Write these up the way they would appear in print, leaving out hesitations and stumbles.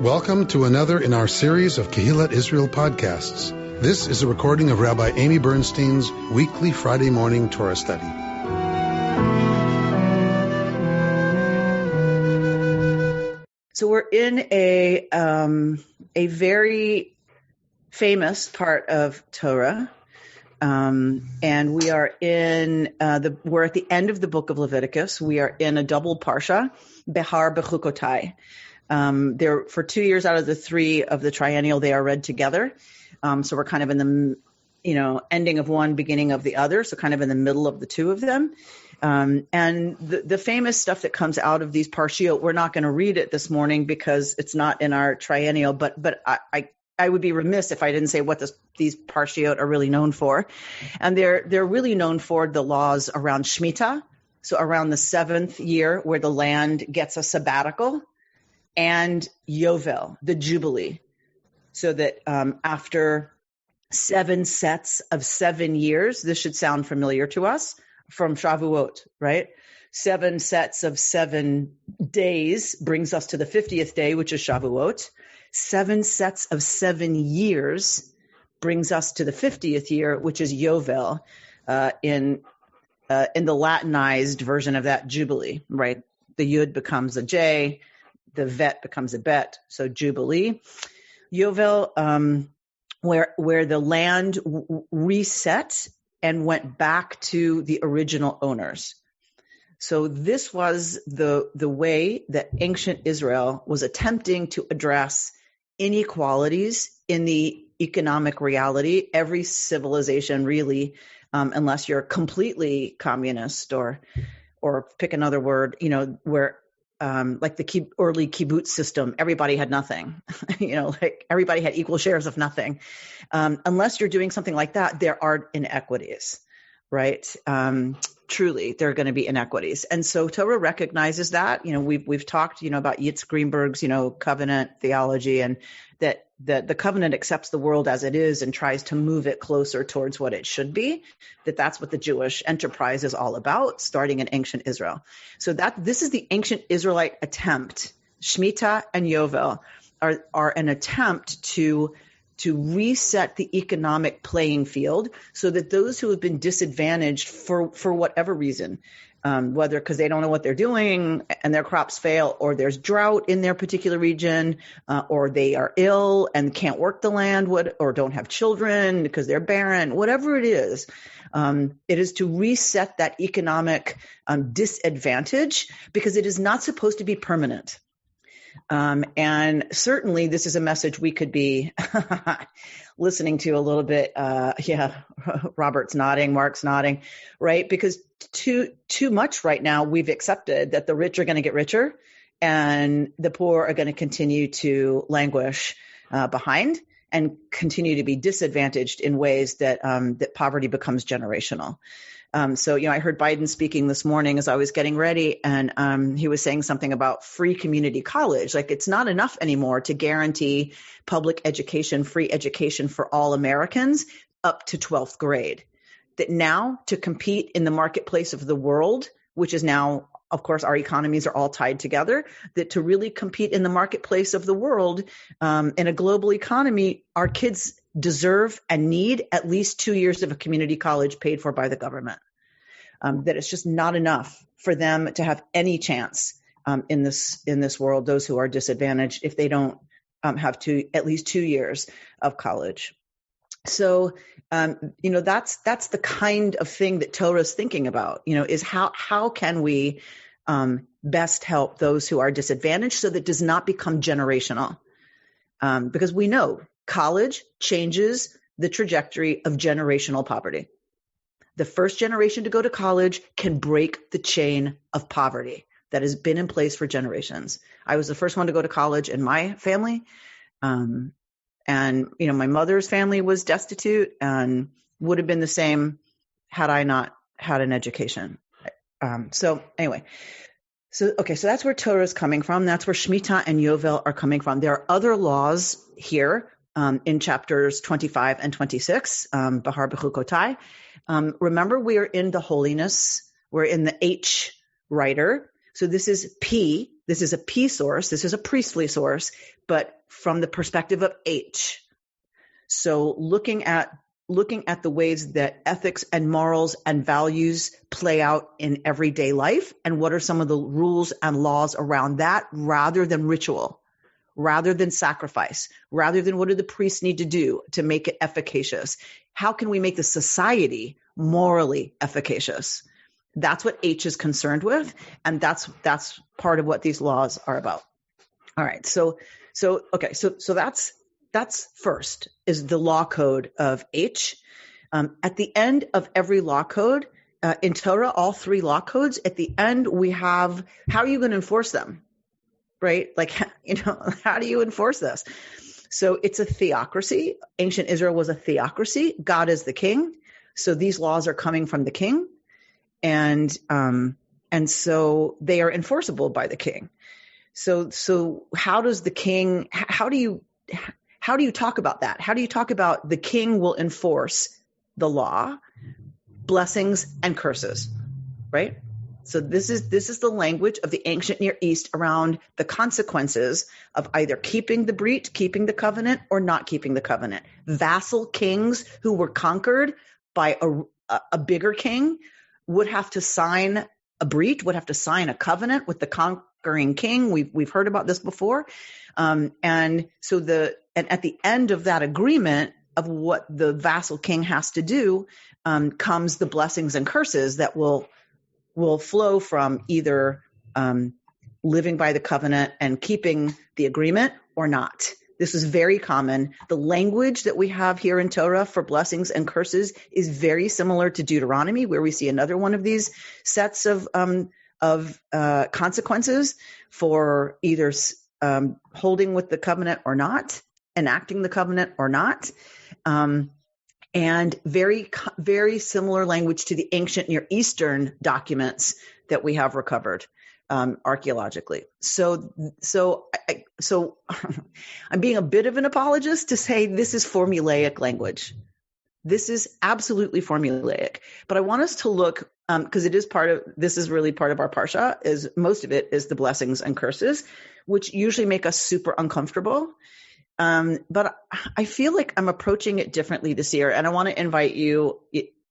Welcome to another in our series of Kehillat Israel podcasts. This is a recording of Rabbi Amy Bernstein's weekly Friday morning Torah study. So we're in a very famous part of Torah, and we are we're at the end of the book of Leviticus. We are in a double parsha, Behar-Bechukotai. For 2 years out of the 3 of the triennial, they are read together. So we're kind of in the, ending of one, beginning of the other. So kind of in the middle of the 2 of them. And the famous stuff that comes out of these parshiot, we're not going to read it this morning because it's not in our triennial, but I would be remiss if I didn't say what these parshiot are really known for. And they're really known for the laws around Shemitah. So around the 7th year where the land gets a sabbatical, and Yovel, the Jubilee. So that after 7 sets of 7 years, this should sound familiar to us from Shavuot, right? 7 sets of 7 days brings us to the 50th day, which is Shavuot. 7 sets of 7 years brings us to the 50th year, which is Yovel, in the Latinized version of that Jubilee, right? The Yud becomes a J, the vet becomes a bet, so Jubilee. Yovel, where the land reset and went back to the original owners. So this was the way that ancient Israel was attempting to address inequalities in the economic reality. Every civilization really, unless you're completely communist or pick another word, where like the early kibbutz system, everybody had nothing, like everybody had equal shares of nothing. Unless you're doing something like that, there are inequities, right? Truly, there are going to be inequities. And so Torah recognizes that. We've talked, about Yitzhak Greenberg's, covenant theology, and that the covenant accepts the world as it is and tries to move it closer towards what it should be, that's what the Jewish enterprise is all about, starting in ancient Israel. So this is the ancient Israelite attempt. Shemitah and Yovel are an attempt to reset the economic playing field so that those who have been disadvantaged for whatever reason, whether because they don't know what they're doing and their crops fail, or there's drought in their particular region, or they are ill and can't work the land, or don't have children because they're barren, whatever it is to reset that economic disadvantage, because it is not supposed to be permanent. And certainly this is a message we could be listening to a little bit. Robert's nodding, Mark's nodding, right? Because too much right now, we've accepted that the rich are going to get richer and the poor are going to continue to languish behind and continue to be disadvantaged in ways that poverty becomes generational. So I heard Biden speaking this morning as I was getting ready, and he was saying something about free community college. Like, it's not enough anymore to guarantee public education, free education for all Americans up to 12th grade. That now, to compete in the marketplace of the world, which is now, of course, our economies are all tied together, that to really compete in the marketplace of the world, in a global economy, our kids deserve and need at least 2 years of a community college paid for by the government. That it's just not enough for them to have any chance in this world, those who are disadvantaged, if they don't have at least 2 years of college. So, that's the kind of thing that Torah is thinking about, is how can we best help those who are disadvantaged so that it does not become generational? Because we know college changes the trajectory of generational poverty. The first generation to go to college can break the chain of poverty that has been in place for generations. I was the first one to go to college in my family. And my mother's family was destitute and would have been the same had I not had an education. So that's where Torah is coming from. That's where Shemitah and Yovel are coming from. There are other laws here in chapters 25 and 26, Behar-Bechukotai. Remember, we are in the holiness. We're in the H writer. So this is P, This is a P source. This is a priestly source, but from the perspective of H. So looking at the ways that ethics and morals and values play out in everyday life, and what are some of the rules and laws around that, rather than ritual, rather than sacrifice, rather than what do the priests need to do to make it efficacious. How can we make the society morally efficacious? That's what H is concerned with, and that's part of what these laws are about. All right, so that's first, is the law code of H. At the end of every law code, in Torah, all 3 law codes, at the end we have, how are you going to enforce them? Right? Like, how do you enforce this? So it's a theocracy. Ancient Israel was a theocracy. God is the king. So these laws are coming from the king. And so they are enforceable by the king. So how do you talk about that? How do you talk about the king will enforce the law, blessings and curses, right? So this is the language of the ancient Near East around the consequences of either keeping the brit, keeping the covenant, or not keeping the covenant. Vassal kings who were conquered by a bigger king would have to sign a brit, would have to sign a covenant with the conquering king. We've heard about this before. And at the end of that agreement of what the vassal king has to do, comes the blessings and curses that will flow from either living by the covenant and keeping the agreement or not. This is very common. The language that we have here in Torah for blessings and curses is very similar to Deuteronomy, where we see another one of these sets of consequences for either holding with the covenant or not, enacting the covenant or not. And very, very similar language to the ancient Near Eastern documents that we have recovered archaeologically. So I'm being a bit of an apologist to say this is formulaic language. This is absolutely formulaic. But I want us to look, because this is really part of our parsha, is most of it is the blessings and curses, which usually make us super uncomfortable. But I feel like I'm approaching it differently this year, and I want to invite you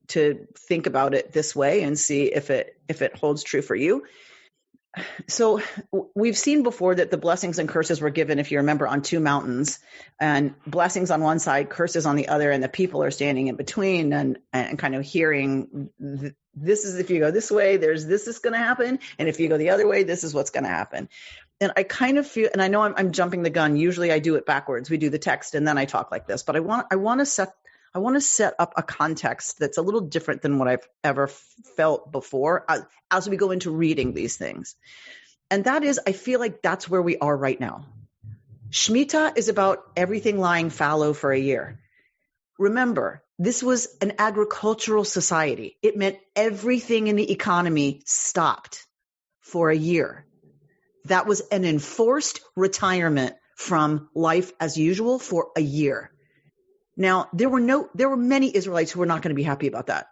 to think about it this way and see if it holds true for you. So we've seen before that the blessings and curses were given, if you remember, on 2 mountains, and blessings on one side, curses on the other, and the people are standing in between and kind of hearing, this is, if you go this way, this is going to happen, and if you go the other way, this is what's going to happen. And I kind of feel, and I know I'm jumping the gun. Usually I do it backwards. We do the text and then I talk like this, but I want to set up a context that's a little different than what I've ever felt before as we go into reading these things. And that is, I feel like that's where we are right now. Shemitah is about everything lying fallow for a year. Remember, this was an agricultural society. It meant everything in the economy stopped for a year. That was an enforced retirement from life as usual for a year. Now, there were many Israelites who were not going to be happy about that,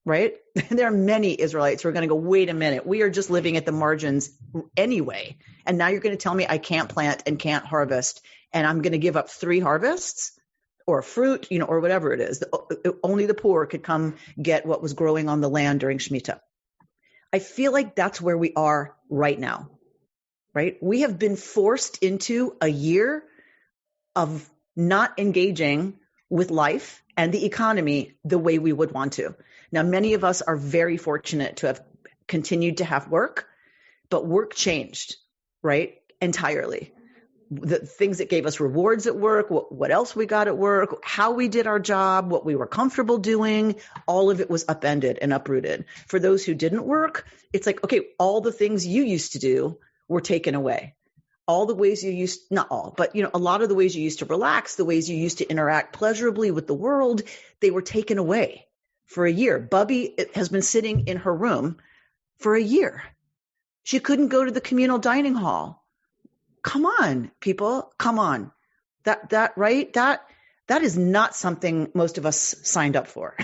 right? There are many Israelites who are going to go, wait a minute, we are just living at the margins anyway. And now you're going to tell me I can't plant and can't harvest, and I'm going to give up 3 harvests or fruit, or whatever it is. Only the poor could come get what was growing on the land during Shemitah. I feel like that's where we are right now. Right? We have been forced into a year of not engaging with life and the economy the way we would want to. Now, many of us are very fortunate to have continued to have work, but work changed, right? Entirely. The things that gave us rewards at work, what else we got at work, how we did our job, what we were comfortable doing, all of it was upended and uprooted. For those who didn't work, it's like, okay, all the things you used to do were taken away. All the ways you used, not all, but a lot of the ways you used to relax, the ways you used to interact pleasurably with the world, they were taken away for a year. Bubby has been sitting in her room for a year. She couldn't go to the communal dining hall. Come on, people, come on. That right? That is not something most of us signed up for,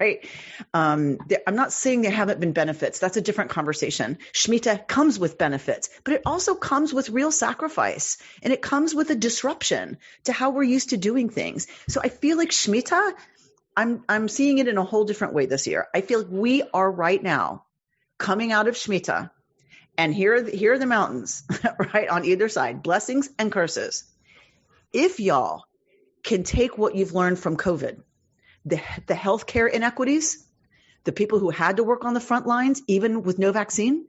right? I'm not saying there haven't been benefits. That's a different conversation. Shemitah comes with benefits, but it also comes with real sacrifice, and it comes with a disruption to how we're used to doing things. So I feel like Shemitah, I'm seeing it in a whole different way this year. I feel like we are right now coming out of Shemitah, and here are the mountains, right, on either side, blessings and curses. If y'all can take what you've learned from COVID, the healthcare inequities, the people who had to work on the front lines, even with no vaccine,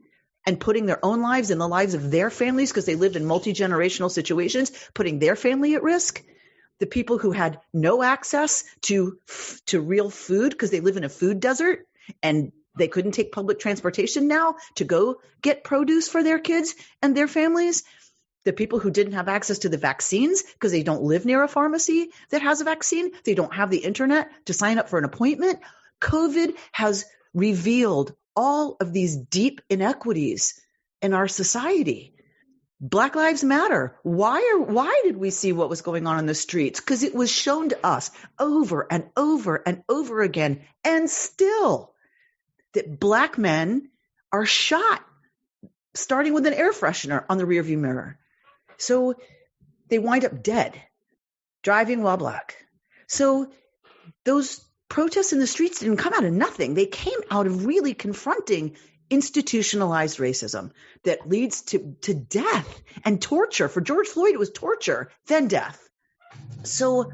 and putting their own lives and the lives of their families because they lived in multi-generational situations, putting their family at risk, the people who had no access to real food because they live in a food desert and they couldn't take public transportation now to go get produce for their kids and their families, the people who didn't have access to the vaccines because they don't live near a pharmacy that has a vaccine, they don't have the internet to sign up for an appointment. COVID has revealed all of these deep inequities in our society. Black Lives Matter. Why did we see what was going on in the streets? Because it was shown to us over and over and over again, and still, that Black men are shot, starting with an air freshener on the rearview mirror. So they wind up dead, driving while Black. So those protests in the streets didn't come out of nothing. They came out of really confronting institutionalized racism that leads to death and torture. For George Floyd, it was torture, then death. So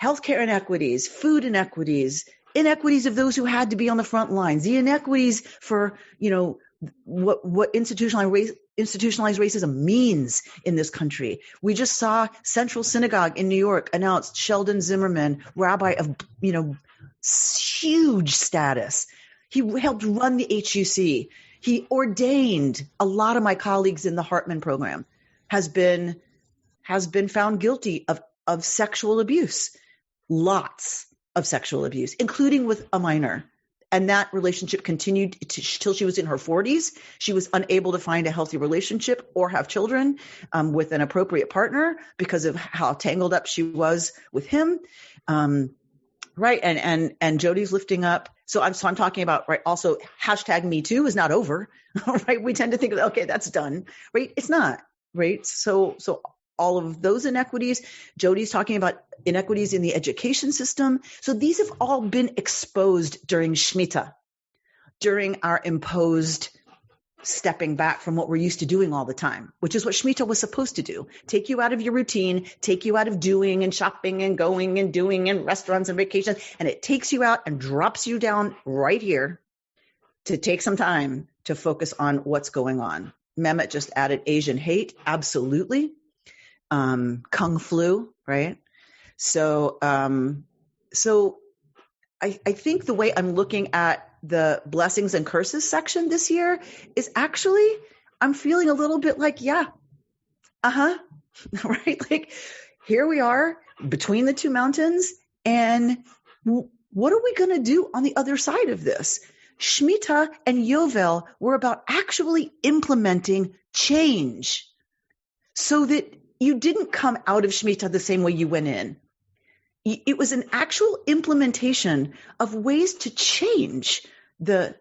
healthcare inequities, food inequities, inequities of those who had to be on the front lines, the inequities for, what institutionalized racism means in this country. We just saw Central Synagogue in New York announced Sheldon Zimmerman, rabbi of, huge status. He helped run the HUC. He ordained a lot of my colleagues in the Hartman program, has been found guilty of sexual abuse, lots of sexual abuse, including with a minor. And that relationship continued till she was in her 40s. She was unable to find a healthy relationship or have children with an appropriate partner because of how tangled up she was with him. Right. And Jody's lifting up. So I'm talking about, right. Also, #MeToo is not over. Right. We tend to think, okay, that's done. Right. It's not. Right. So all of those inequities, Jody's talking about inequities in the education system. So these have all been exposed during Shemitah, during our imposed stepping back from what we're used to doing all the time, which is what Shemitah was supposed to do. Take you out of your routine, take you out of doing and shopping and going and doing and restaurants and vacations. And it takes you out and drops you down right here to take some time to focus on what's going on. Mehmet just added Asian hate. Absolutely. Kung flu, right? So I think the way I'm looking at the blessings and curses section this year is actually, I'm feeling a little bit like, right? Like, here we are between the two mountains, and what are we going to do on the other side of this? Shemitah and Yovel were about actually implementing change so that you didn't come out of Shemitah the same way you went in. It was an actual implementation of ways to change the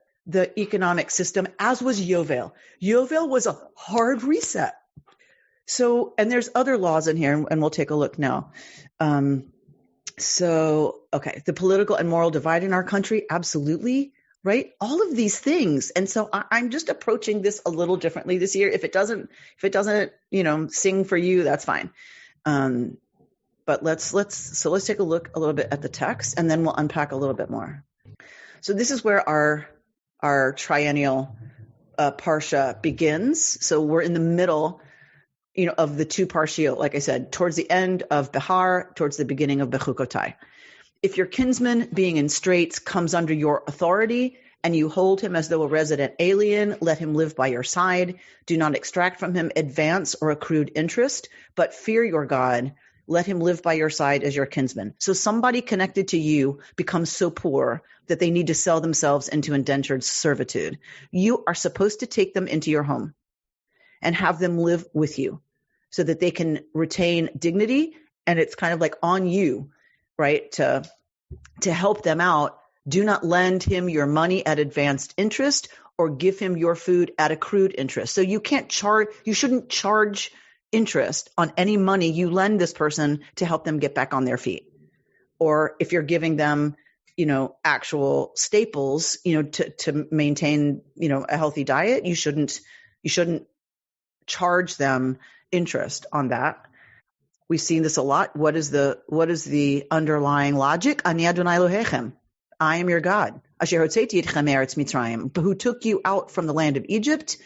economic system, as was Yovel. Yovel was a hard reset. So, and there's other laws in here, and we'll take a look now. Okay, the political and moral divide in our country, absolutely. Right? All of these things. And so I'm just approaching this a little differently this year. If it doesn't, sing for you, that's fine. But let's take a look a little bit at the text, and then we'll unpack a little bit more. So this is where our triennial parsha begins. So we're in the middle, of the two parshiot, like I said, towards the end of Behar, towards the beginning of Bechukotai. If your kinsman being in straits comes under your authority and you hold him as though a resident alien, let him live by your side. Do not extract from him advance or accrued interest, but fear your God. Let him live by your side as your kinsman. So somebody connected to you becomes so poor that they need to sell themselves into indentured servitude. You are supposed to take them into your home and have them live with you so that they can retain dignity And it's kind of like on you, right, to help them out. Do not lend him your money at advanced interest or give him your food at accrued interest. So you shouldn't charge interest on any money you lend this person to help them get back on their feet. Or if you're giving them, actual staples, to maintain, a healthy diet, you shouldn't charge them interest on that. We've seen this a lot. What is the underlying logic? Ani Adonai Elohechem. I am your God. Asher hotzeiti etchem eretz Mitzrayim, who took you out from the land of Egypt.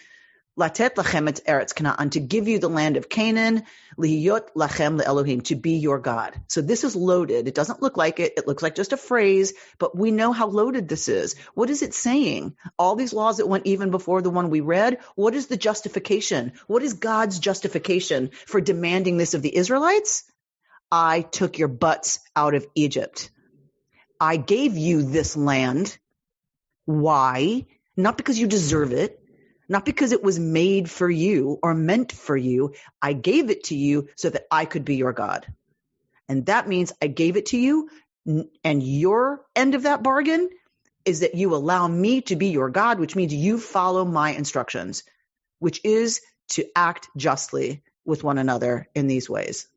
Latet lachem et eretz Canaan, to give you the land of Canaan. Lihiyot lachem leElohim, to be your God. So this is loaded. It doesn't look like it. It looks like just a phrase, but we know how loaded this is. What is it saying? All these laws that went even before the one we read, what is the justification? What is God's justification for demanding this of the Israelites? I took your butts out of Egypt. I gave you this land. Why? Not because you deserve it. Not because it was made for you or meant for you. I gave it to you so that I could be your God. And that means I gave it to you, and your end of that bargain is that you allow me to be your God, which means you follow my instructions, which is to act justly with one another in these ways.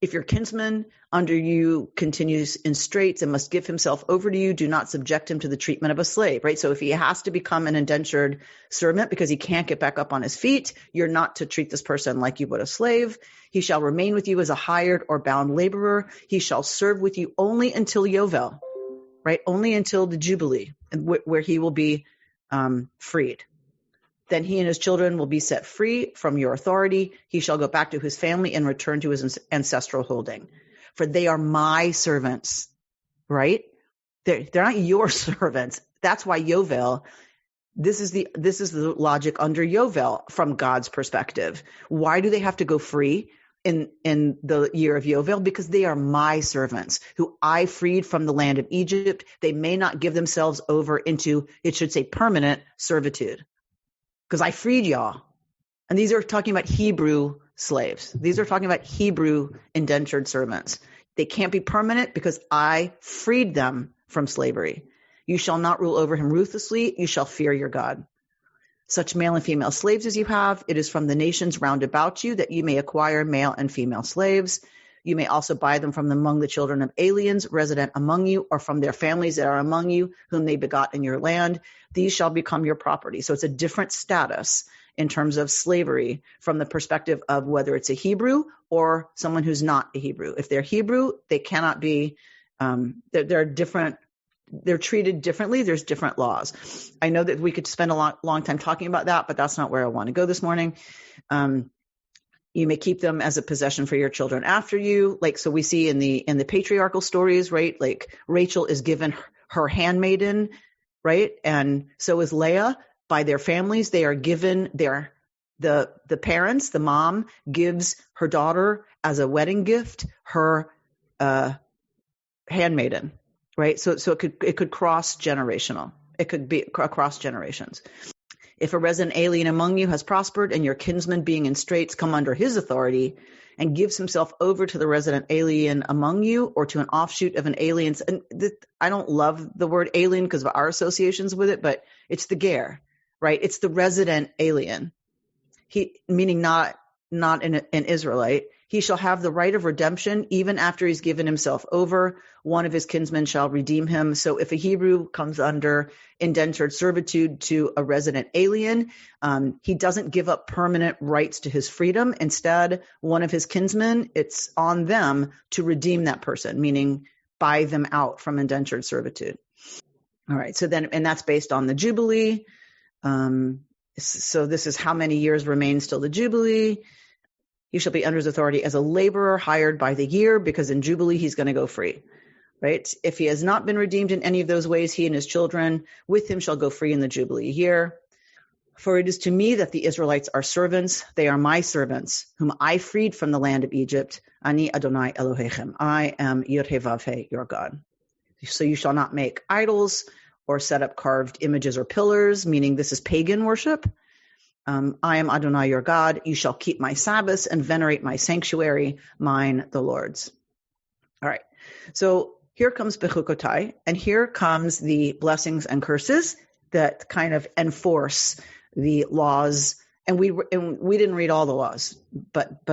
If your kinsman under you continues in straits and must give himself over to you, do not subject him to the treatment of a slave, right? So if he has to become an indentured servant because he can't get back up on his feet, you're not to treat this person like you would a slave. He shall remain with you as a hired or bound laborer. He shall serve with you only until Yovel, right? Only until the Jubilee, where he will be freed. Then he and his children will be set free from your authority. He shall go back to his family and return to his ancestral holding. For they are my servants, right? They're not your servants. That's why Yovel, this is the logic under Yovel from God's perspective. Why do they have to go free in the year of Yovel? Because they are my servants who I freed from the land of Egypt. They may not give themselves over into, it should say, permanent servitude. Because I freed y'all. And these are talking about Hebrew slaves. These are talking about Hebrew indentured servants. They can't be permanent because I freed them from slavery. You shall not rule over him ruthlessly. You shall fear your God. Such male and female slaves as you have, it is from the nations round about you that you may acquire male and female slaves. You may also buy them from among the children of aliens resident among you, or from their families that are among you, whom they begot in your land. These shall become your property. So it's a different status in terms of slavery from the perspective of whether it's a Hebrew or someone who's not a Hebrew. If they're Hebrew, they cannot be, they're different. They're treated differently. There's different laws. I know that we could spend a long time talking about that, but that's not where I want to go this morning. You may keep them as a possession for your children after you. So we see in the patriarchal stories, right? Like Rachel is given her handmaiden, right? And so is Leah by their families. They are given the parents, the mom gives her daughter as a wedding gift, her handmaiden, right? So it could cross generational. It could be across generations. If a resident alien among you has prospered and your kinsman being in straits come under his authority and gives himself over to the resident alien among you or to an offshoot of an alien, and I don't love the word alien because of our associations with it, but it's the ger, right? It's the resident alien. Meaning not an Israelite. He shall have the right of redemption even after he's given himself over. One of his kinsmen shall redeem him. So if a Hebrew comes under indentured servitude to a resident alien, he doesn't give up permanent rights to his freedom. Instead, one of his kinsmen, it's on them to redeem that person, meaning buy them out from indentured servitude. All right. So then, and that's based on the Jubilee. So this is how many years remains till the Jubilee. He shall be under his authority as a laborer hired by the year, because in Jubilee he's going to go free, right? If he has not been redeemed in any of those ways, he and his children with him shall go free in the Jubilee year. For it is to me that the Israelites are servants. They are my servants, whom I freed from the land of Egypt. Ani Adonai Elohechem. I am Yod-Heh-Vav-Heh, your God. So you shall not make idols or set up carved images or pillars, meaning this is pagan worship. I am Adonai your God. You shall keep my Sabbaths and venerate my sanctuary, mine the Lord's. All right. So here comes Bechukotai, and here comes the blessings and curses that kind of enforce the laws. And we didn't read all the laws, but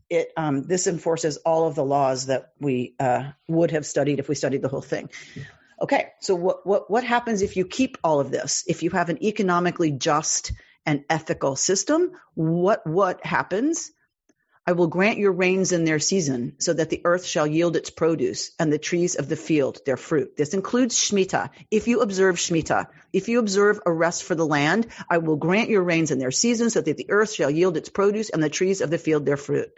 this enforces all of the laws that we would have studied if we studied the whole thing. Okay, so what happens if you keep all of this? If you have an economically just and ethical system, what happens? I will grant your rains in their season, so that the earth shall yield its produce, and the trees of the field their fruit. This includes Shemitah. If you observe Shemitah, if you observe a rest for the land, I will grant your rains in their season, so that the earth shall yield its produce, and the trees of the field their fruit.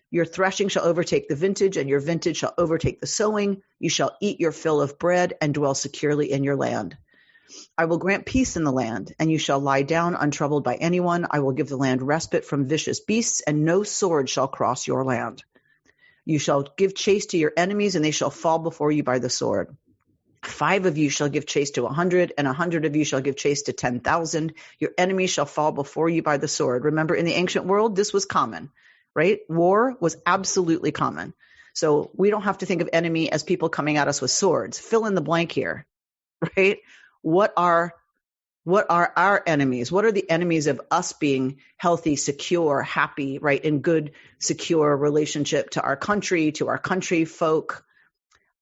Your threshing shall overtake the vintage, and your vintage shall overtake the sowing. You shall eat your fill of bread and dwell securely in your land. I will grant peace in the land, and you shall lie down untroubled by anyone. I will give the land respite from vicious beasts, and no sword shall cross your land. You shall give chase to your enemies, and they shall fall before you by the sword. 5 of you shall give chase to 100, and 100 of you shall give chase to 10,000. Your enemies shall fall before you by the sword. Remember, in the ancient world, this was common, right? War was absolutely common. So we don't have to think of enemy as people coming at us with swords. Fill in the blank here, right? What are our enemies? What are the enemies of us being healthy, secure, happy, right? In good, secure relationship to our country folk.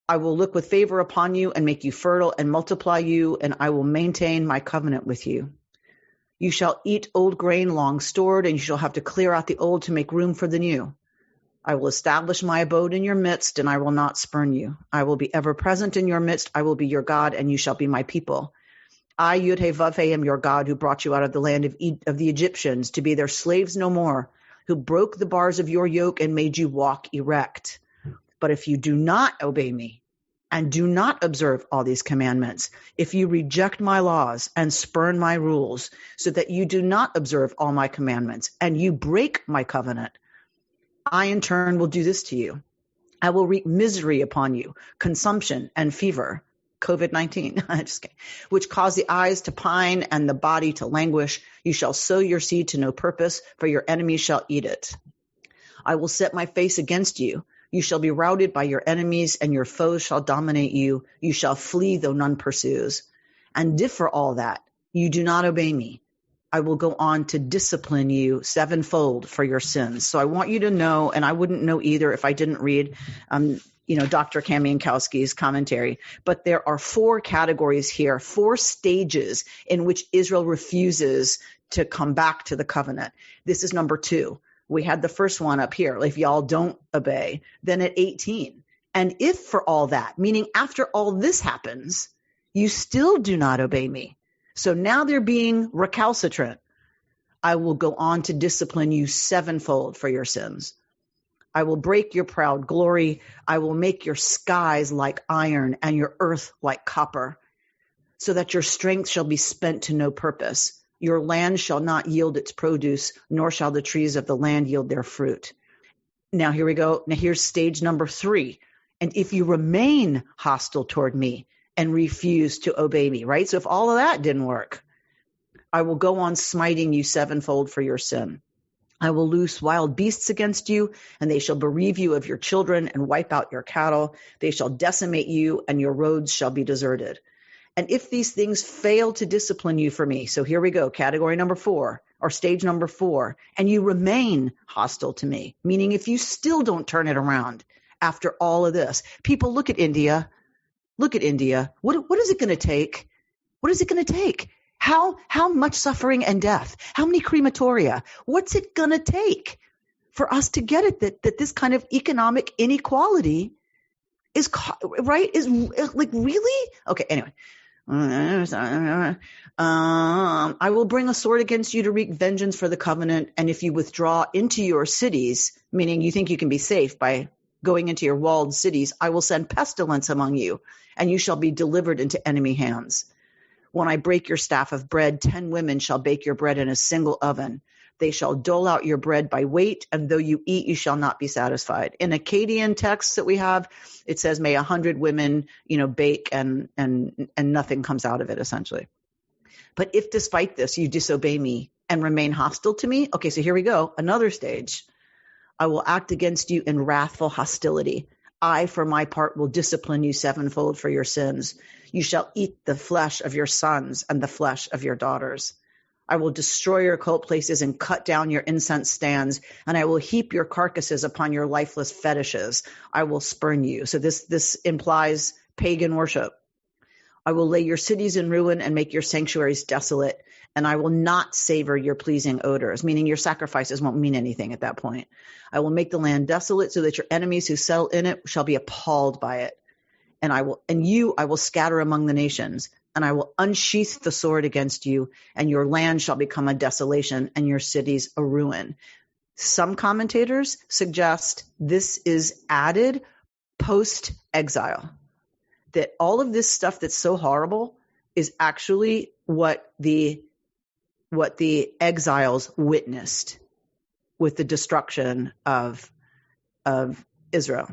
I will look with favor upon you and make you fertile and multiply you, and I will maintain my covenant with you. You shall eat old grain long stored, and you shall have to clear out the old to make room for the new. I will establish my abode in your midst, and I will not spurn you. I will be ever present in your midst. I will be your God, and you shall be my people. I, Yud-Heh-Vav-Heh, am your God, who brought you out of the land of the Egyptians, to be their slaves no more, who broke the bars of your yoke and made you walk erect. But if you do not obey me, and do not observe all these commandments, if you reject my laws and spurn my rules, so that you do not observe all my commandments, and you break my covenant, I in turn will do this to you. I will wreak misery upon you, consumption and fever, COVID-19, just kidding, which cause the eyes to pine and the body to languish. You shall sow your seed to no purpose, for your enemies shall eat it. I will set my face against you. You shall be routed by your enemies, and your foes shall dominate you. You shall flee, though none pursues. And if for all that you do not obey me, I will go on to discipline you sevenfold for your sins. So I want you to know, and I wouldn't know either if I didn't read, Dr. Kamiankowski's commentary, but there are 4 categories here, 4 stages in which Israel refuses to come back to the covenant. This is number 2. We had the first one up here. If y'all don't obey, then at 18. And if for all that, meaning after all this happens, you still do not obey me. So now they're being recalcitrant. I will go on to discipline you sevenfold for your sins. I will break your proud glory. I will make your skies like iron and your earth like copper, so that your strength shall be spent to no purpose. Your land shall not yield its produce, nor shall the trees of the land yield their fruit. Now here we go. Now here's stage number 3. And if you remain hostile toward me and refuse to obey me, right? So if all of that didn't work, I will go on smiting you sevenfold for your sin. I will loose wild beasts against you, and they shall bereave you of your children and wipe out your cattle. They shall decimate you, and your roads shall be deserted. And if these things fail to discipline you for me, so here we go, category number 4, or stage number 4, and you remain hostile to me, meaning if you still don't turn it around after all of this. People, look at India. Look at India. What is it going to take? What is it going to take? How much suffering and death? How many crematoria? What's it going to take for us to get it that this kind of economic inequality is right? Is like, really? Okay, anyway. I will bring a sword against you to wreak vengeance for the covenant. And if you withdraw into your cities, meaning you think you can be safe by going into your walled cities, I will send pestilence among you, and you shall be delivered into enemy hands. When I break your staff of bread, 10 women shall bake your bread in a single oven. They shall dole out your bread by weight, and though you eat, you shall not be satisfied. In Akkadian texts that we have, it says, may 100 women, bake and nothing comes out of it, essentially. But if despite this you disobey me and remain hostile to me. Okay, so here we go. Another stage. I will act against you in wrathful hostility. I, for my part, will discipline you sevenfold for your sins. You shall eat the flesh of your sons and the flesh of your daughters. I will destroy your cult places and cut down your incense stands, and I will heap your carcasses upon your lifeless fetishes. I will spurn you. So this implies pagan worship. I will lay your cities in ruin and make your sanctuaries desolate, and I will not savor your pleasing odors, meaning your sacrifices won't mean anything at that point. I will make the land desolate so that your enemies who settle in it shall be appalled by it. And I will scatter among the nations, and I will unsheath the sword against you, and your land shall become a desolation and your cities a ruin. Some commentators suggest this is added post-exile, that all of this stuff that's so horrible is actually what the exiles witnessed with the destruction of Israel.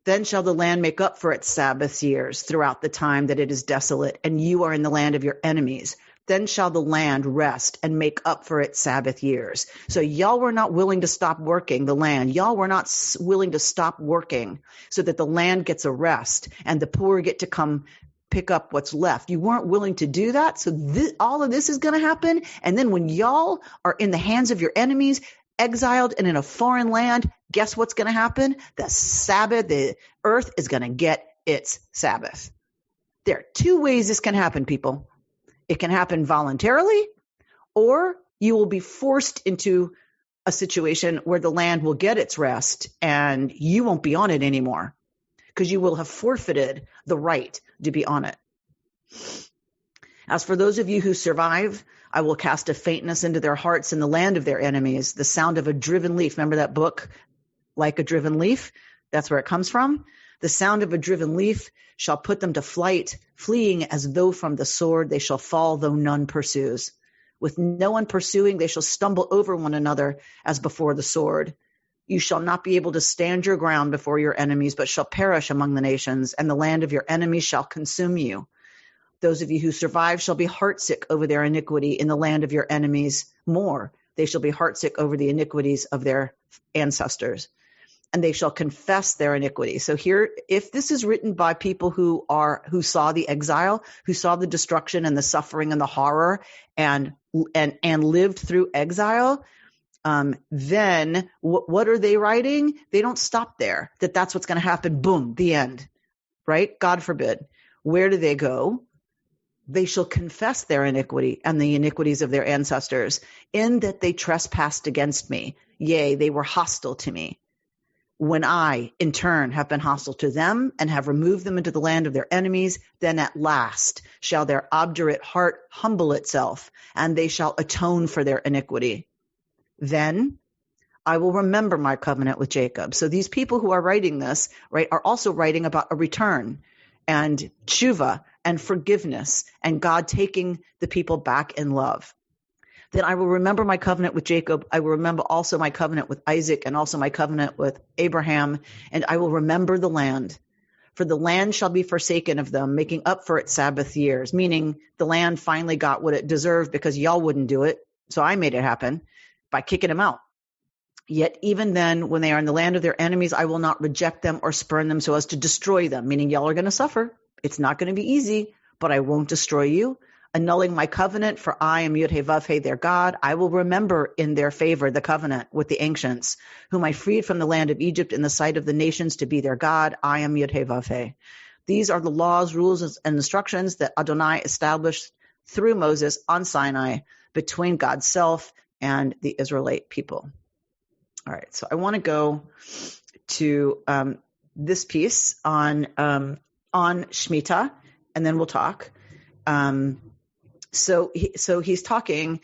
Then shall the land make up for its Sabbath years throughout the time that it is desolate, and you are in the land of your enemies. Then shall the land rest and make up for its Sabbath years. So y'all were not willing to stop working the land. Y'all were not willing to stop working so that the land gets a rest and the poor get to come pick up what's left. You weren't willing to do that. So all of this is going to happen. And then when y'all are in the hands of your enemies, exiled and in a foreign land, guess what's going to happen? The Sabbath, the earth is going to get its Sabbath. There are two ways this can happen, people. It can happen voluntarily, or you will be forced into a situation where the land will get its rest and you won't be on it anymore because you will have forfeited the right to be on it. As for those of you who survive, I will cast a faintness into their hearts in the land of their enemies, the sound of a driven leaf. Remember that book, Like a Driven Leaf? That's where it comes from. The sound of a driven leaf shall put them to flight, fleeing as though from the sword. They shall fall, though none pursues. With no one pursuing, they shall stumble over one another as before the sword. You shall not be able to stand your ground before your enemies, but shall perish among the nations, and the land of your enemies shall consume you. Those of you who survive shall be heartsick over their iniquity in the land of your enemies. More, they shall be heartsick over the iniquities of their ancestors, and they shall confess their iniquity. So here, if this is written by people who saw the exile, who saw the destruction and the suffering and the horror and lived through exile, then what are they writing? They don't stop there. That's what's going to happen. Boom, the end, right? God forbid. Where do they go? They shall confess their iniquity and the iniquities of their ancestors, in that they trespassed against me. Yea, they were hostile to me. When I, in turn, have been hostile to them and have removed them into the land of their enemies, then at last shall their obdurate heart humble itself, and they shall atone for their iniquity. Then I will remember my covenant with Jacob. So these people who are writing this, right, are also writing about a return and tshuva and forgiveness and God taking the people back in love. Then I will remember my covenant with Jacob. I will remember also my covenant with Isaac and also my covenant with Abraham. And I will remember the land. For the land shall be forsaken of them, making up for its Sabbath years. Meaning the land finally got what it deserved because y'all wouldn't do it. So I made it happen by kicking them out. Yet even then, when they are in the land of their enemies, I will not reject them or spurn them so as to destroy them. Meaning y'all are going to suffer. It's not going to be easy, but I won't destroy you. Annulling my covenant, for I am Yud-Heh-Vav-Heh, their God. I will remember in their favor the covenant with the ancients, whom I freed from the land of Egypt in the sight of the nations to be their God. I am Yud-Heh-Vav-Heh. These are the laws, rules, and instructions that Adonai established through Moses on Sinai between God's self and the Israelite people. All right, so I want to go to this piece on Shemitah, and then we'll talk. So he's talking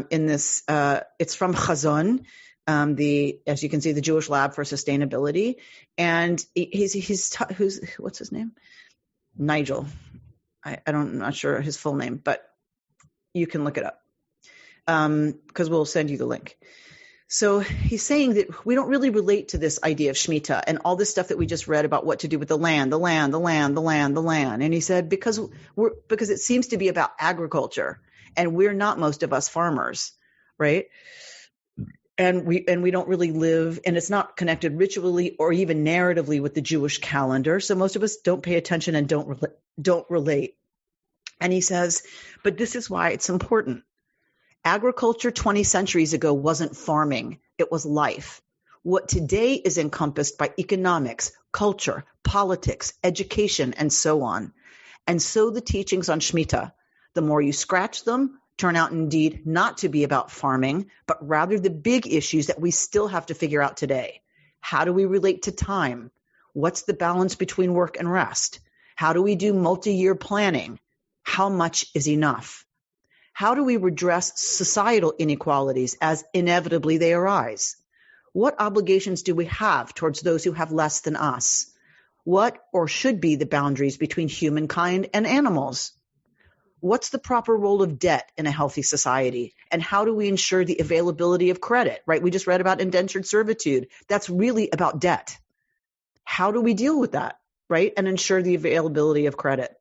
in this. It's from Chazon, as you can see, the Jewish Lab for Sustainability, and what's his name? Nigel. I'm not sure his full name, but you can look it up because we'll send you the link. So he's saying that we don't really relate to this idea of Shemitah and all this stuff that we just read about what to do with the land. And he said, because it seems to be about agriculture And we're not, most of us, farmers, right? And we don't really live, and it's not connected ritually or even narratively with the Jewish calendar. So most of us don't pay attention and don't relate. And he says, but this is why it's important. Agriculture 20 centuries ago wasn't farming. It was life. What today is encompassed by economics, culture, politics, education, and so on. And so the teachings on Shemitah, the more you scratch them, turn out indeed not to be about farming, but rather the big issues that we still have to figure out today. How do we relate to time? What's the balance between work and rest? How do we do multi-year planning? How much is enough? How do we redress societal inequalities as inevitably they arise? What obligations do we have towards those who have less than us? What or should be the boundaries between humankind and animals? What's the proper role of debt in a healthy society? And how do we ensure the availability of credit, right? We just read about indentured servitude. That's really about debt. How do we deal with that, right? And ensure the availability of credit.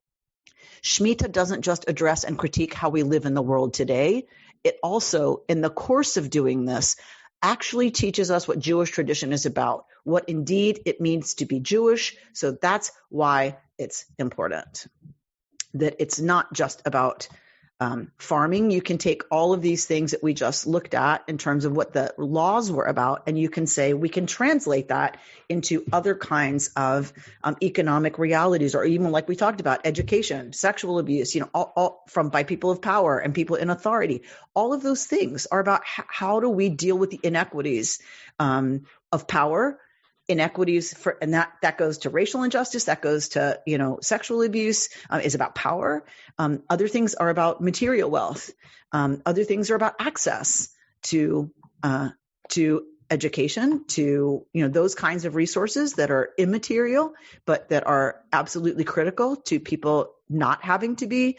Shemitah doesn't just address and critique how we live in the world today. It also, in the course of doing this, actually teaches us what Jewish tradition is about, what indeed it means to be Jewish. So that's why it's important. That it's not just about farming. You can take all of these things that we just looked at in terms of what the laws were about, and you can say we can translate that into other kinds of economic realities, or even like we talked about, education, sexual abuse, all from by people of power and people in authority. All of those things are about how do we deal with the inequities of power, inequities and that goes to racial injustice, that goes to, sexual abuse, is about power. Other things are about material wealth. Other things are about access to education, to, those kinds of resources that are immaterial, but that are absolutely critical to people not having to be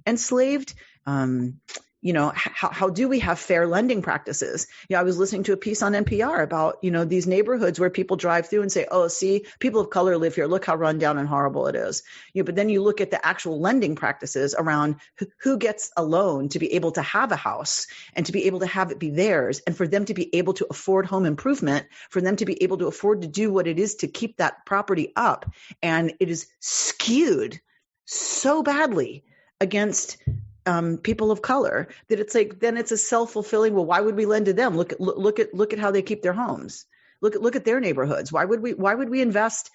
enslaved. How do we have fair lending practices? I was listening to a piece on NPR about, these neighborhoods where people drive through and say, oh, see, people of color live here. Look how run down and horrible it is. But then you look at the actual lending practices around who gets a loan to be able to have a house and to be able to have it be theirs, and for them to be able to afford home improvement, for them to be able to afford to do what it is to keep that property up. And it is skewed so badly against people of color that it's like, then it's a self-fulfilling. Well, why would we lend to them? Look at how they keep their homes. Look at their neighborhoods. Why would we invest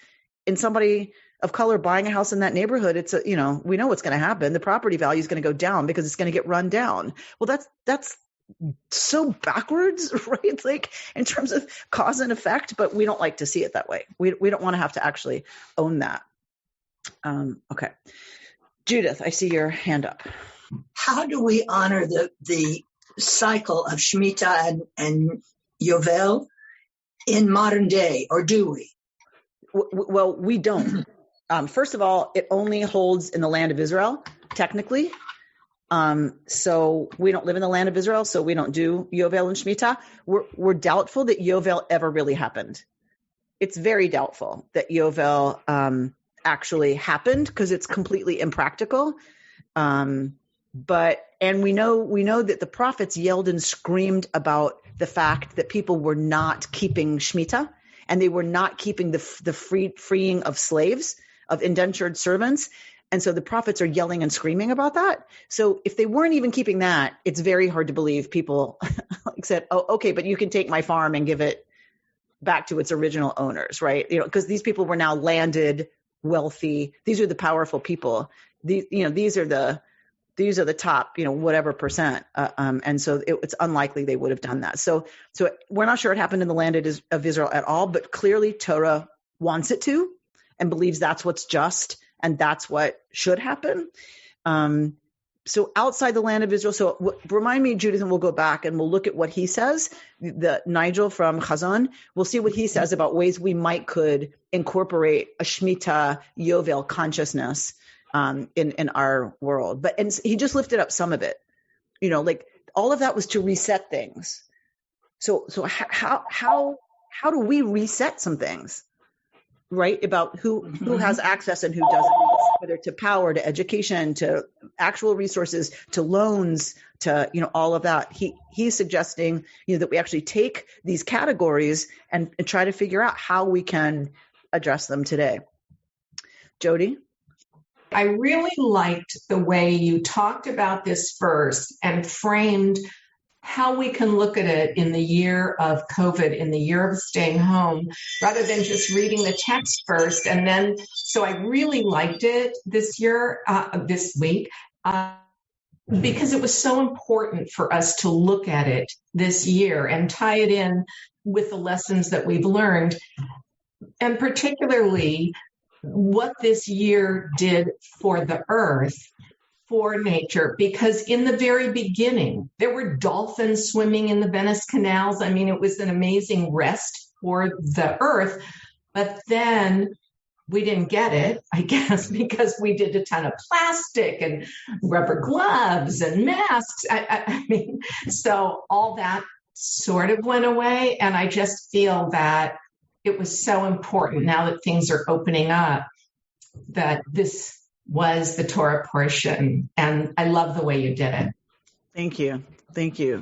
in somebody of color buying a house in that neighborhood? It's we know what's going to happen. The property value is going to go down because it's going to get run down. Well, that's so backwards, right? It's like in terms of cause and effect, but we don't like to see it that way. We don't want to have to actually own that. Okay. Judith, I see your hand up. How do we honor the cycle of Shemitah and Yovel in modern day, or do we? Well, we don't. First of all, it only holds in the land of Israel, technically. So we don't live in the land of Israel, so we don't do Yovel and Shemitah. We're doubtful that Yovel ever really happened. It's very doubtful that Yovel actually happened because it's completely impractical. And we know that the prophets yelled and screamed about the fact that people were not keeping Shemitah, and they were not keeping the freeing of slaves, of indentured servants. And so the prophets are yelling and screaming about that. So if they weren't even keeping that, it's very hard to believe people said, oh, okay, but you can take my farm and give it back to its original owners, right? Because these people were now landed, wealthy. These are the powerful people. These are the top, whatever percent. And so it's unlikely they would have done that. So we're not sure it happened in the land of Israel at all, but clearly Torah wants it to and believes that's what's just and that's what should happen. So outside the land of Israel, so remind me, Judith, and we'll go back and we'll look at what he says. The Nigel from Chazon, we'll see what he says about ways we could incorporate a Shemitah Yovel consciousness in our world. And he just lifted up some of it, like all of that was to reset things. So how do we reset some things, right? About who has access and who doesn't. whether to power, to education, to actual resources, to loans, to, all of that. He's suggesting, that we actually take these categories and try to figure out how we can address them today. Jody? I really liked the way you talked about this first and framed how we can look at it in the year of COVID, in the year of staying home, rather than just reading the text first. And then, so I really liked it this week, because it was so important for us to look at it this year and tie it in with the lessons that we've learned, and particularly what this year did for the earth, for nature, because in the very beginning, there were dolphins swimming in the Venice canals. I mean, it was an amazing rest for the earth, but then we didn't get it, I guess, because we did a ton of plastic and rubber gloves and masks. I mean, so all that sort of went away. And I just feel that it was so important now that things are opening up, that this was the Torah portion. And I love the way you did it. Thank you.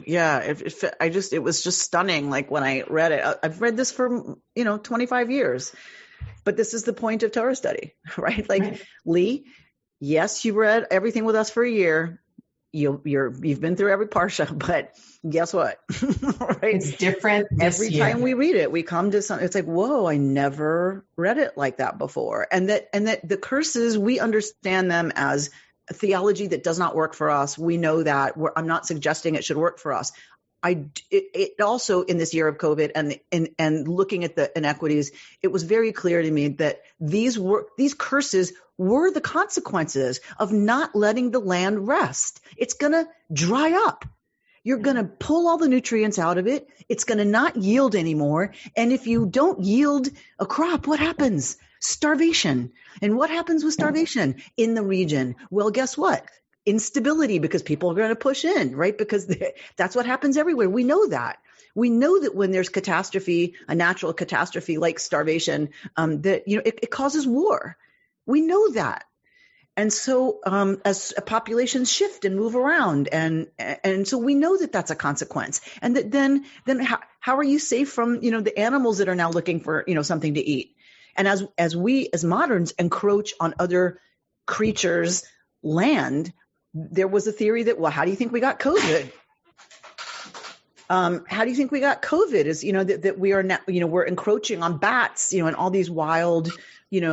Yeah. It was just stunning. Like when I read it, I've read this for, 25 years, but this is the point of Torah study, right? Like, right. Lee, yes, you read everything with us for a year. You've been through every parsha, but guess what? Right? It's different every time we read it. We come to something. It's like, whoa, I never read it like that before. And that the curses, we understand them as a theology that does not work for us. We know that. I'm not suggesting it should work for us. It also, in this year of COVID and looking at the inequities, it was very clear to me that these curses were the consequences of not letting the land rest. It's going to dry up. You're going to pull all the nutrients out of it. It's going to not yield anymore. And if you don't yield a crop, what happens? Starvation. And what happens with starvation in the region? Well, guess what? Instability, because people are going to push in, right? Because that's what happens everywhere. We know that. We know that when there's catastrophe, a natural catastrophe like starvation, that it causes war. We know that. And so as populations shift and move around, and so we know that that's a consequence. And that then how are you safe from the animals that are now looking for something to eat? And as we as moderns encroach on other creatures' land, there was a theory that, well, how do you think we got COVID? How do you think we got COVID? Is that we are now we're encroaching on bats, and all these wild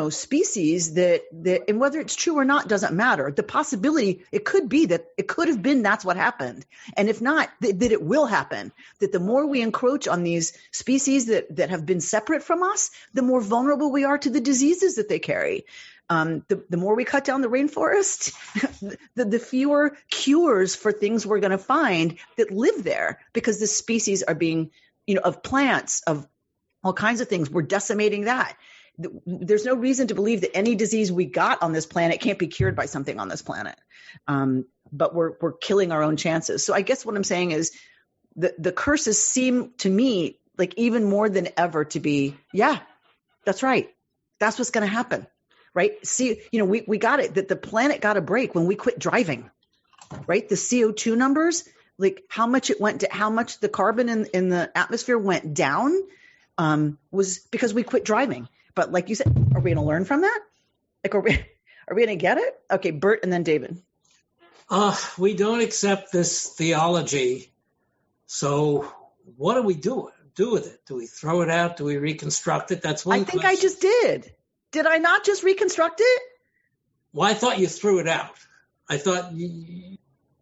species that and whether it's true or not doesn't matter. The possibility, it could be that it could have been that's what happened, and if not, that it will happen. That the more we encroach on these species that have been separate from us, the more vulnerable we are to the diseases that they carry. The more we cut down the rainforest, the fewer cures for things we're going to find that live there, because the species are being, of plants, of all kinds of things. We're decimating that. There's no reason to believe that any disease we got on this planet can't be cured by something on this planet. But we're killing our own chances. So I guess what I'm saying is the curses seem to me like even more than ever to be, yeah, that's right. That's what's going to happen. Right. See, we got it, that the planet got a break when we quit driving, right? The CO2 numbers, like how much the carbon in the atmosphere went down, was because we quit driving. But like you said, are we going to learn from that? Like, are we going to get it? Okay. Bert and then David. We don't accept this theology. So what do we do with it? Do we throw it out? Do we reconstruct it? That's one question. I just did. Did I not just reconstruct it? Well, I thought you threw it out. I thought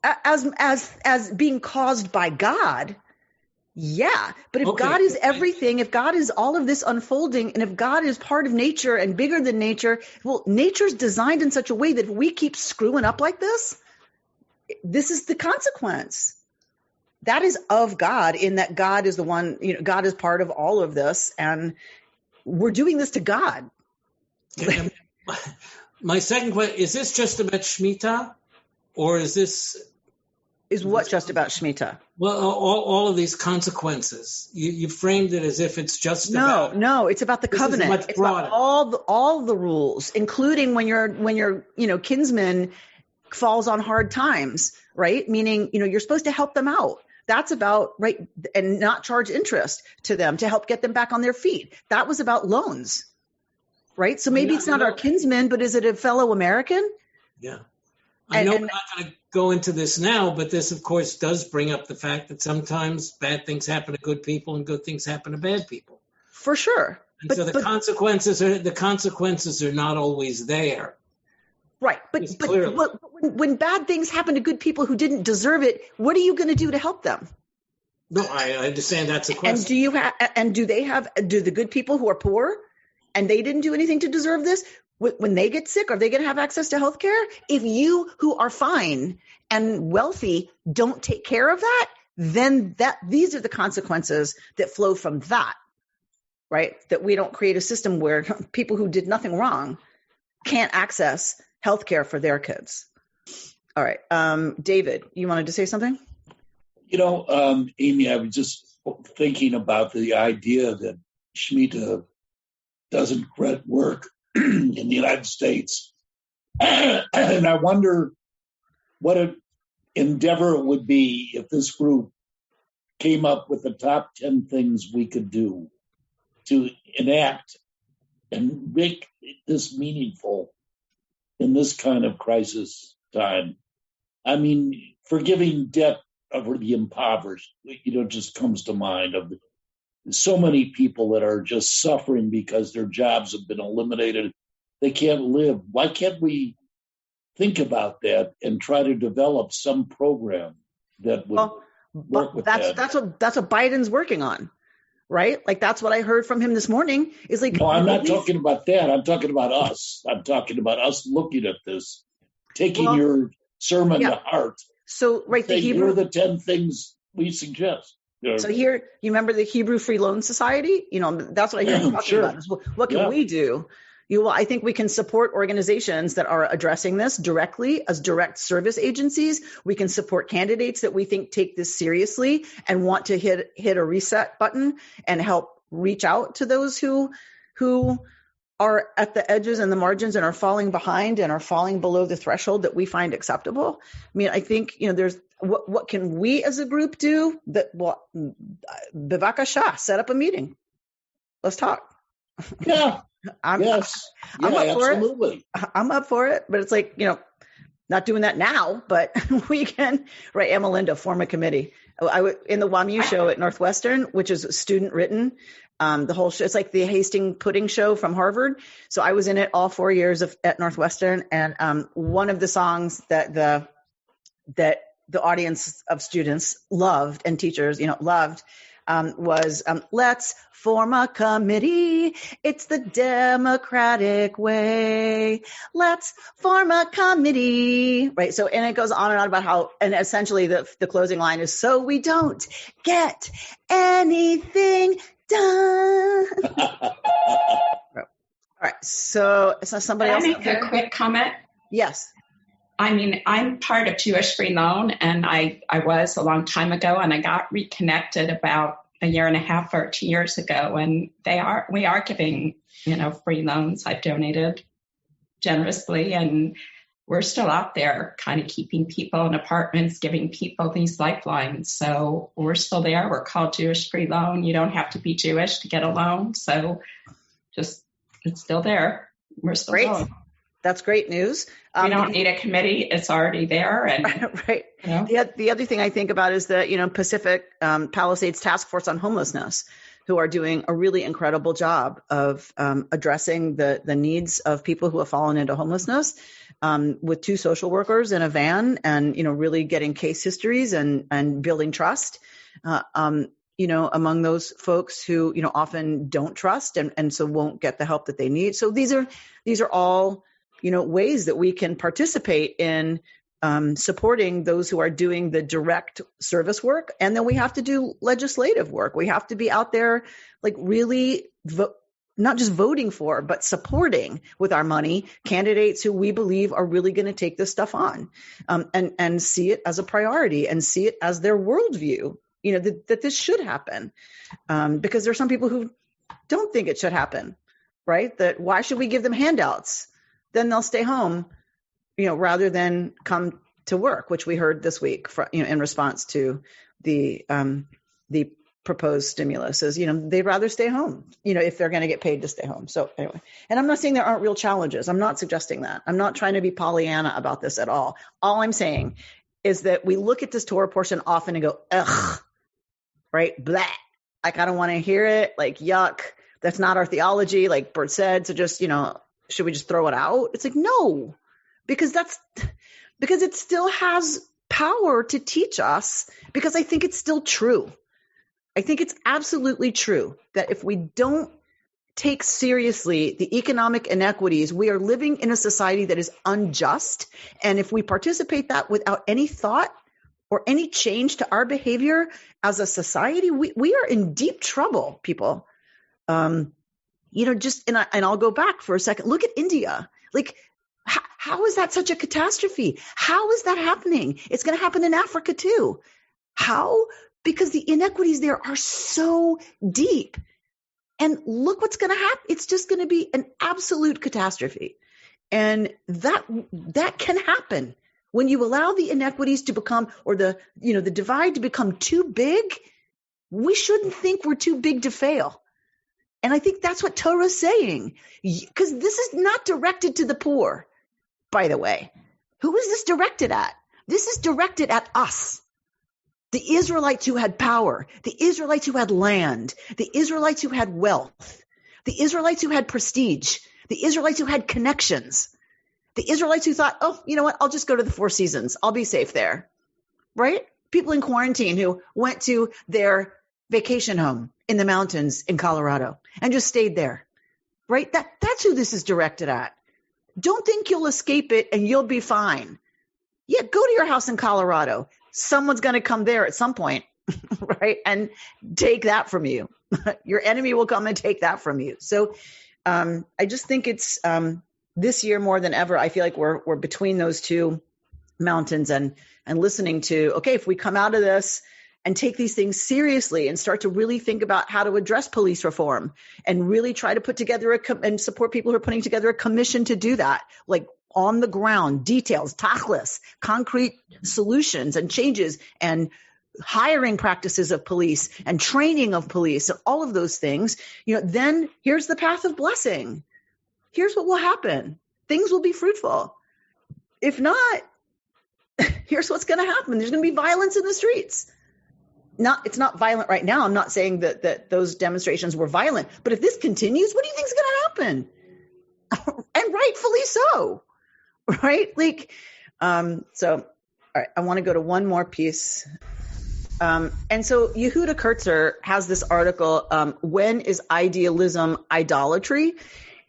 as being caused by God. Yeah, but if God is everything, if God is all of this unfolding, and if God is part of nature and bigger than nature, well, nature's designed in such a way that if we keep screwing up like this is the consequence. That is of God, in that God is the one, God is part of all of this, and we're doing this to God. My second question, is this just about Shemitah, or is this Is what just about Shemitah? Well, all of these consequences. You framed it as if it's just about. No, it's about the covenant. It's about all the rules, including when your kinsman falls on hard times, right? Meaning, you're supposed to help them out. That's about, right, and not charge interest to them to help get them back on their feet. That was about loans, right? So maybe it's not our kinsman, but is it a fellow American? Yeah. I know we're not going to go into this now, but this, of course, does bring up the fact that sometimes bad things happen to good people and good things happen to bad people. For sure. And so the consequences are not always there. Right. But when bad things happen to good people who didn't deserve it, what are you going to do to help them? No, I understand that's a question. And do the good people who are poor and they didn't do anything to deserve this, when they get sick, are they going to have access to health care? If you who are fine and wealthy don't take care of that, then these are the consequences that flow from that, right? That we don't create a system where people who did nothing wrong can't access health care for their kids. All right. David, you wanted to say something? Amy, I was just thinking about the idea that Shemitah doesn't work in the United States. And I wonder what an endeavor it would be if this group came up with the top 10 things we could do to enact and make this meaningful in this kind of crisis time. I mean, forgiving debt over the impoverished, just comes to mind of so many people that are just suffering because their jobs have been eliminated. They can't live. Why can't we think about that and try to develop some program that would work with that? That's what Biden's working on, right? Like that's what I heard from him this morning. Is like, no, I'm not talking about that. I'm talking about us. I'm talking about us looking at this, taking your sermon to heart. So, right, here are the 10 things we suggest. So here, you remember the Hebrew Free Loan Society? That's what I hear you talking about. What can we do? I think we can support organizations that are addressing this directly as direct service agencies. We can support candidates that we think take this seriously and want to hit a reset button and help reach out to those who are at the edges and the margins and are falling behind and are falling below the threshold that we find acceptable. I mean, I think, there's what can we as a group do Bevakasha, set up a meeting. Let's talk. Yeah. I'm up absolutely. for it. I'm up for it, but it's like, not doing that now, but we can, right? Amalinda, form a committee. In the WAMU show at Northwestern, which is student written, the whole show, it's like the Hastings Pudding show from Harvard. So I was in it all 4 years at Northwestern. And one of the songs that the audience of students loved and teachers, loved, was let's form a committee. It's the democratic way. Let's form a committee. Right. So, and it goes on and on about how, and essentially the closing line is, so we don't get anything done. All right. So somebody else. Can I make a quick comment? Yes. I mean, I'm part of Jewish Free Loan, and I was a long time ago, and I got reconnected about a year and a half or 2 years ago, and we are giving, free loans. I've donated generously, and we're still out there kind of keeping people in apartments, giving people these lifelines. So we're still there. We're called Jewish Free Loan. You don't have to be Jewish to get a loan. So it's still there. We're still going. That's great news. We don't need a committee. It's already there. And right. The other thing I think about is the, Pacific Palisades Task Force on Homelessness, who are doing a really incredible job of addressing the needs of people who have fallen into homelessness, with 2 social workers in a van and, really getting case histories and building trust, among those folks who, often don't trust and so won't get the help that they need. So these are all, ways that we can participate in supporting those who are doing the direct service work. And then we have to do legislative work. We have to be out there, like really not just voting for, but supporting with our money candidates who we believe are really going to take this stuff on, and see it as a priority and see it as their worldview, that this should happen. Because there are some people who don't think it should happen, right? That why should we give them handouts? Then they'll stay home, rather than come to work, which we heard this week, in response to the proposed stimulus is, they'd rather stay home, if they're going to get paid to stay home. So anyway, and I'm not saying there aren't real challenges. I'm not suggesting that. I'm not trying to be Pollyanna about this at all. All I'm saying is that we look at this Torah portion often and go, ugh, right? Blah. Like, I don't want to hear it. Like, yuck. That's not our theology, like Bert said. So just, should we just throw it out? It's like, no, because it still has power to teach us, because I think it's still true. I think it's absolutely true that if we don't take seriously the economic inequities, we are living in a society that is unjust. And if we participate that without any thought or any change to our behavior as a society, we are in deep trouble, people. And I'll go back for a second. Look at India. Like, how is that such a catastrophe? How is that happening? It's going to happen in Africa too. How? Because the inequities there are so deep. And look what's going to happen. It's just going to be an absolute catastrophe. And that can happen when you allow the inequities to become, or the divide to become too big. We shouldn't think we're too big to fail. And I think that's what Torah is saying, because this is not directed to the poor, by the way. Who is this directed at? This is directed at us. The Israelites who had power, the Israelites who had land, the Israelites who had wealth, the Israelites who had prestige, the Israelites who had connections, the Israelites who thought, oh, you know what, I'll just go to the Four Seasons. I'll be safe there, right? People in quarantine who went to their vacation home in the mountains in Colorado and just stayed there, right? That's who this is directed at. Don't think you'll escape it and you'll be fine. Yeah, go to your house in Colorado. Someone's going to come there at some point, right? And take that from you. Your enemy will come and take that from you. So I just think it's this year more than ever, I feel like we're between those two mountains and listening to, okay, if we come out of this and take these things seriously and start to really think about how to address police reform and really try to put together and support people who are putting together a commission to do that, like on the ground, details, tachlis, concrete solutions and changes and hiring practices of police and training of police and all of those things, then here's the path of blessing. Here's what will happen. Things will be fruitful. If not, here's what's going to happen. There's going to be violence in the streets. It's not violent right now. I'm not saying that those demonstrations were violent, but if this continues, what do you think is going to happen? And rightfully so. Right? So, all right, I want to go to one more piece. And so Yehuda Kurtzer has this article, When is Idealism Idolatry?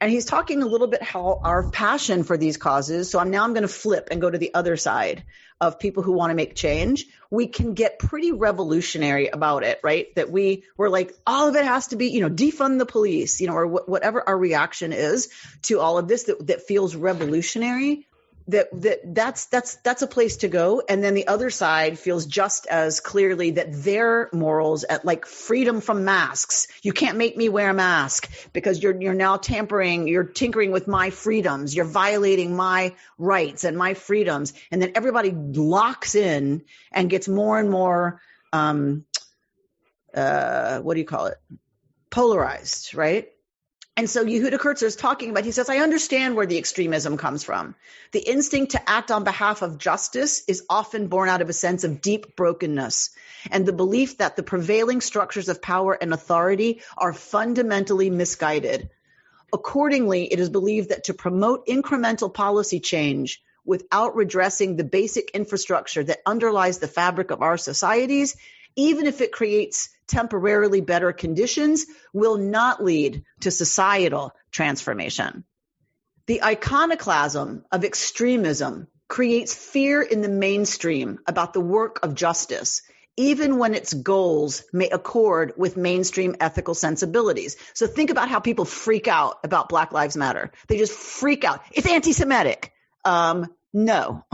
And he's talking a little bit how our passion for these causes. So I'm going to flip and go to the other side of people who want to make change. We can get pretty revolutionary about it, right? That we're like, all of it has to be, defund the police, or whatever our reaction is to all of this that feels revolutionary. That's a place to go. And then the other side feels just as clearly that their morals at like freedom from masks. You can't make me wear a mask because you're now you're tinkering with my freedoms. You're violating my rights and my freedoms. And then everybody locks in and gets more and more, polarized, right? And so Yehuda Kurtzer is talking about, he says, I understand where the extremism comes from. The instinct to act on behalf of justice is often born out of a sense of deep brokenness and the belief that the prevailing structures of power and authority are fundamentally misguided. Accordingly, it is believed that to promote incremental policy change without redressing the basic infrastructure that underlies the fabric of our societies, even if it creates temporarily better conditions, will not lead to societal transformation. The iconoclasm of extremism creates fear in the mainstream about the work of justice, even when its goals may accord with mainstream ethical sensibilities. So think about how people freak out about Black Lives Matter. They just freak out. It's anti-Semitic. No.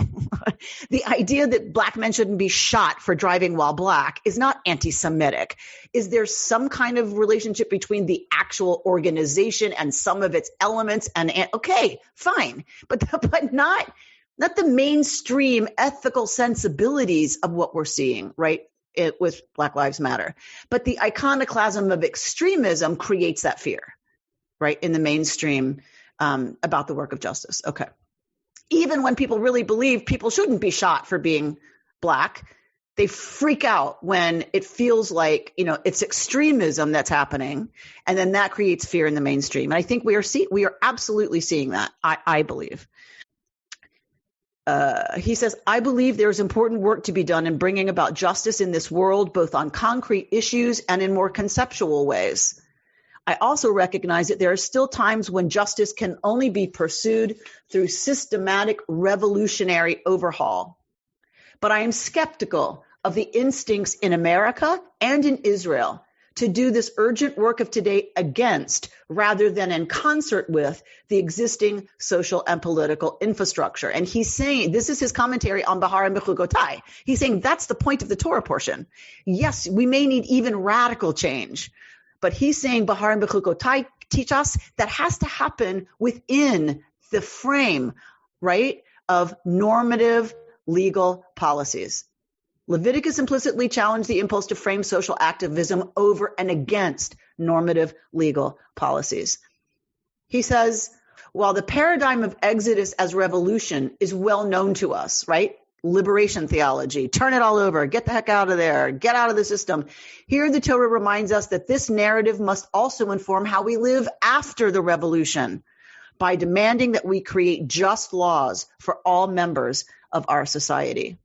The idea that Black men shouldn't be shot for driving while Black is not anti-Semitic. Is there some kind of relationship between the actual organization and some of its elements? And okay, fine, but not the mainstream ethical sensibilities of what we're seeing, right? With Black Lives Matter. But the iconoclasm of extremism creates that fear, right, in the mainstream about the work of justice. Okay. Even when people really believe people shouldn't be shot for being Black, they freak out when it feels like, it's extremism that's happening. And then that creates fear in the mainstream. And I think we are absolutely seeing that, I believe. He says, I believe there is important work to be done in bringing about justice in this world, both on concrete issues and in more conceptual ways. I also recognize that there are still times when justice can only be pursued through systematic revolutionary overhaul. But I am skeptical of the instincts in America and in Israel to do this urgent work of today against, rather than in concert with, the existing social and political infrastructure. And he's saying, this is his commentary on Behar-Bechukotai. He's saying that's the point of the Torah portion. Yes, we may need even radical change, but he's saying Behar-Bechukotai teach us that has to happen within the frame, right, of normative legal policies. Leviticus implicitly challenged the impulse to frame social activism over and against normative legal policies. He says, while the paradigm of Exodus as revolution is well known to us, right? Liberation theology, turn it all over, get the heck out of there, get out of the system. Here the Torah reminds us that this narrative must also inform how we live after the revolution by demanding that we create just laws for all members of our society.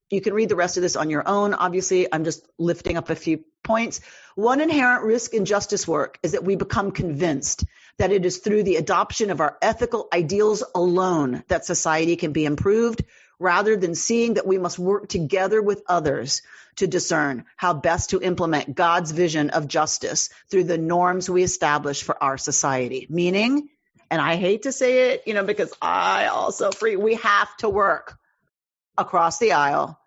You can read the rest of this on your own. Obviously, I'm just lifting up a few points. One inherent risk in justice work is that we become convinced that it is through the adoption of our ethical ideals alone that society can be improved, rather than seeing that we must work together with others to discern how best to implement God's vision of justice through the norms we establish for our society. Meaning, and I hate to say it, because I also we have to work across the aisle,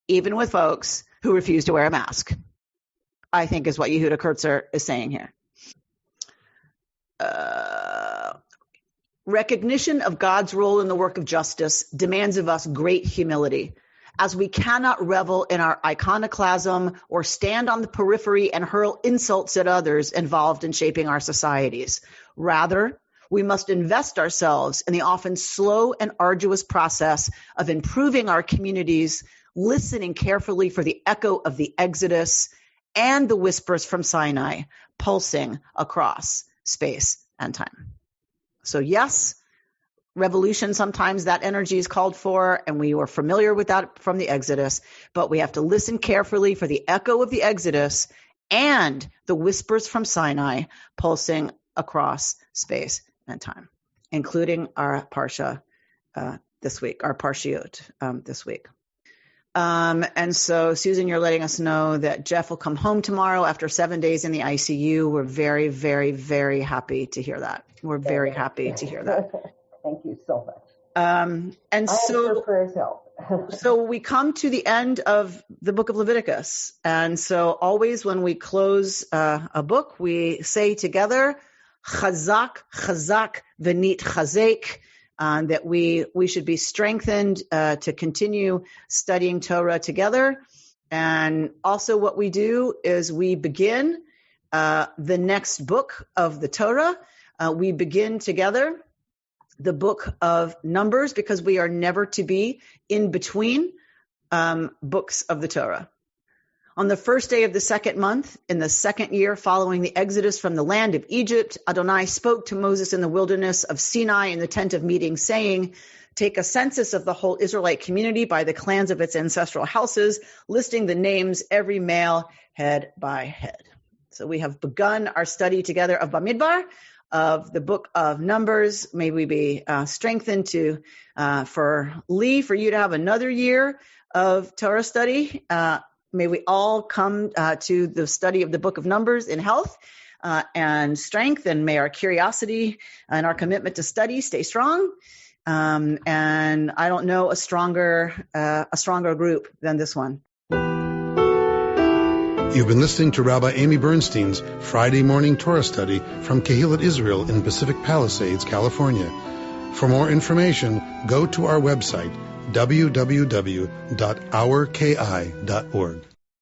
even with folks who refuse to wear a mask, I think is what Yehuda Kurtzer is saying here. Recognition of God's role in the work of justice demands of us great humility, as we cannot revel in our iconoclasm or stand on the periphery and hurl insults at others involved in shaping our societies. Rather, we must invest ourselves in the often slow and arduous process of improving our communities, listening carefully for the echo of the Exodus and the whispers from Sinai pulsing across space and time. So yes, revolution, sometimes that energy is called for, and we were familiar with that from the Exodus, but we have to listen carefully for the echo of the Exodus and the whispers from Sinai pulsing across space and time, including our parsha this week, our parshiot this week. And so, Susan, you're letting us know that Jeff will come home tomorrow after 7 days in the ICU. We're very, very, very happy to hear that. We're very happy to hear that. Thank you so much. And so, prayers help. So we come to the end of the book of Leviticus. And so always when we close a book, we say together, Chazak, Chazak, V'nit Chazek, that we should be strengthened to continue studying Torah together. And also what we do is we begin the next book of the Torah. We begin together the book of Numbers, because we are never to be in between books of the Torah. On the first day of the second month, in the second year following the exodus from the land of Egypt, Adonai spoke to Moses in the wilderness of Sinai in the tent of meeting, saying, take a census of the whole Israelite community by the clans of its ancestral houses, listing the names, every male, head by head. So we have begun our study together of Bamidbar, of the book of Numbers. May we be strengthened for Lee, for you to have another year of Torah study. May we all come to the study of the book of Numbers in health and strength, and may our curiosity and our commitment to study stay strong. And I don't know a stronger group than this one. You've been listening to Rabbi Amy Bernstein's Friday morning Torah study from Kehillat Israel in Pacific Palisades, California. For more information, go to our website, www.ourki.org.